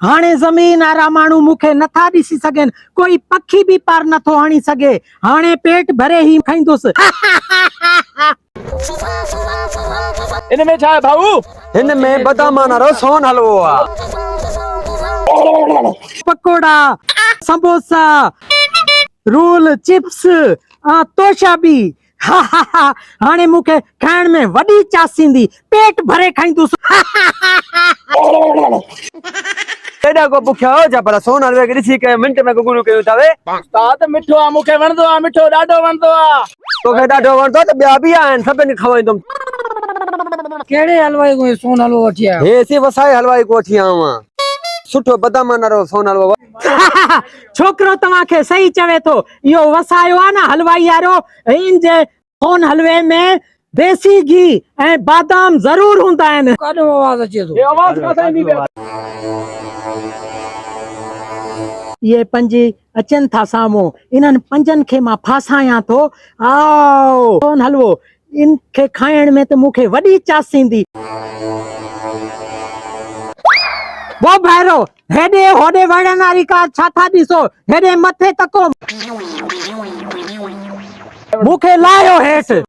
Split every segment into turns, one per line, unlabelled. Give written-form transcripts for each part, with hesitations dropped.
हाणे ज़मीन आरा माण्हू मूंखे नथा ॾिसी सघनि, कोई पखी भी पार नथो हणी सघे। हाणे पेट भरे ही खाईंदुसि।
इनमें छा है भाऊ?
इनमें बादाम वारो सोन हलवो आ।
पकोड़ा, समोसा, रोल, चिप्स, तोशा भी। हाणे मूंखे खाइण में वॾी चासींदी, पेट भरे खाईंदुसि।
एडा को बुखिया हो जा, पर सोन हलवे के ॾिसी के मिंट में गुगुलू कयो तावे।
उस्ताद मिठो आ, मूंखे वणंदो आ, मिठो ॾाढो वणंदो आ।
तोखे ॾाढो वणंदो त ॿिया बि आहिनि, सभिनी खवाईंदुमि।
केड़े हलवाई को सोन हलवो वठी आयो?
हे सी वसाए हलवाई को वठी आयो आं। सुठो बादाम वारो सोन हलवो।
छोकरो तव्हांखे सही चवे थो, इहो वसायो आ न हलवाई वारो। इन जे सोन हलवे में देसी घी ऐं बादाम जरूर हूंदा आहिनि।
काॾो आवाज अचे थो?
ये आवाज काथा ईंदी बे?
ये पंजे अचनि था साम्हूं, इन्हनि पंजनि खे मां फासायां थो। आओ सोन हलवो, इनखे खाइण में त मूंखे वॾी चासींदी। वो भैरो, हेॾे होॾे वणण वारी का छा था ॾिसो? हेॾे मथे तको, मूंखे लायो हेठि।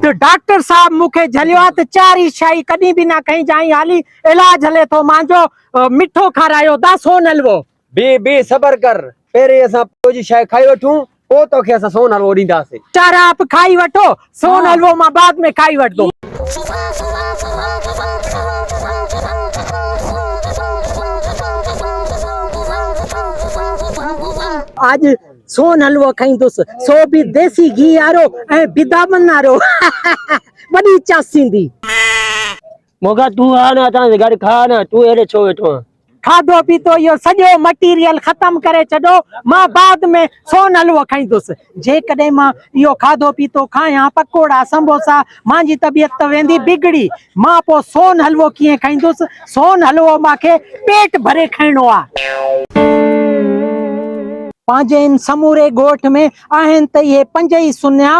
तो डॉक्टर साहब मूंखे झलियो आहे त चारी शाही कॾहिं बि न खई जाई, हाली इलाज हले थो मुंहिंजो। मिठो खारायो दा सोन हलवो।
बे सबर कर, पहिरीं असां पोइ शइ खाई वठूं, पोइ तोखे असां सोन हलवो ॾींदासीं।
चाराप खाई वठो, सोन हलवो मां बाद में खाई वठदो। आज सोन हलवो खाईंदुसि, सो भी देसी घी वारो ऐं बिदामन वारो। वॾी चासींदी।
मोगा तू आ ना असां गॾु खा न, तू हेॾे छो वेठो आं?
खाधो पीतो इहो सॼो मटीरियल ख़तम करे छॾो, मां बाद में सोन हलवो खाईंदुसि। जेकॾहिं मां इहो खाधो पीतो खायां, पकोड़ा समोसा, मुंहिंजी तबियत त वेंदी बिगड़ी। मां पोइ सोन हलवो कीअं खाईंदुसि? सोन हलवो मूंखे पेट भरे खाइणो आहे। पंहिंजे इन समूरे ॻोठ में आहिनि त इहे पंज ई सुन्या।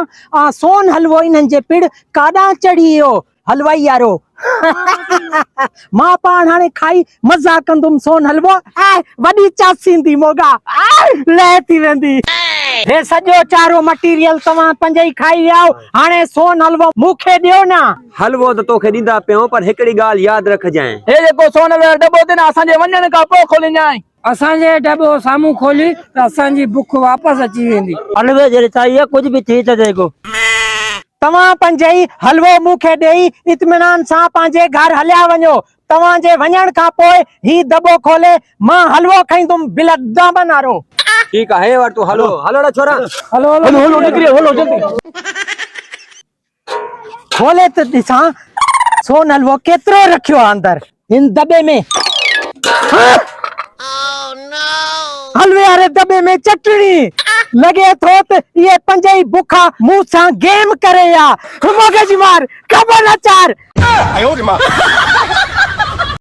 सोन हलवो इन्हनि जे पिड़ काॾां चढ़ी वियो हलवाई वारो। मां पाण हाणे खाई मज़ा कंदुमि सोन हलवो। वॾी चासींदी मोगा, लह थी वेंदी। हे सॼो चारो मटीरियल तव्हां पंज ई खाई विया, हाणे सोन हलवो मूंखे ॾियो न।
हलवो त तोखे ॾींदा पियो, पर हिकिड़ी ॻाल्हि यादि रखजांइ।
हे जेको सोन हलवे जो दॿो अथई न, असांजे वञण खां पोइ खोलींजांइ।
असांजे दॿो साम्हूं खोली त असांजी बुख वापसि अची वेंदी।
हलवे जहिड़ी चाही आहे, कुझु बि थी सघे को।
तव्हां पंज ई हलवो मूंखे ॾेई इत्मीनान सां पंहिंजे घर हलिया वञो। तव्हांजे वञण खां पोइ ही दॿो खोले मां हलवो खाईंदुमि, बिलदामन वारो।
ठीकु आहे, हे वटि तूं हलो हलो छोरा।
हलो हलो
हलो निकिरी हलो जल्दी।
खोले त ॾिसां सोन हलवो केतिरो रखियो आहे अंदर हिन दॿे में। हलवे वारे दॿे में चटणी। लगे थो त ये पंज ई बुखा मुंह सां गेम करे या। मगज मार, खबर न चार।